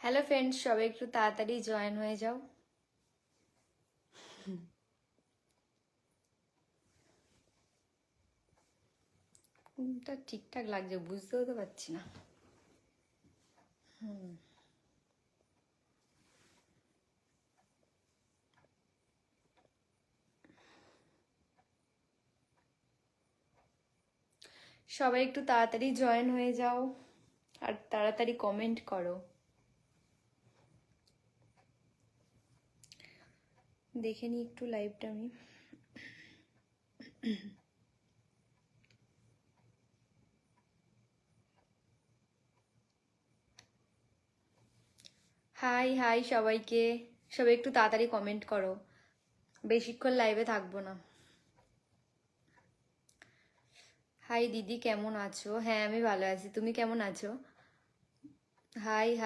Hello friends, সবাই একটু তাড়াতাড়ি জয়েন হয়ে যাও। কোনটা ঠিকঠাক লাগছে বুঝতেও তো পারছি না। সবাই একটু তাড়াতাড়ি জয়েন হয়ে যাও আর তাড়াতাড়ি কমেন্ট করো। দেখে নি একটু লাইভটা আমি। হাই হাই সবাইকে, সবাই একটু তাড়াতাড়ি কমেন্ট করো, বেশিক্ষণ লাইভে থাকবো না। হাই দিদি, কেমন আছো? হ্যাঁ আমি ভালো আছি, তুমি কেমন আছো? High high.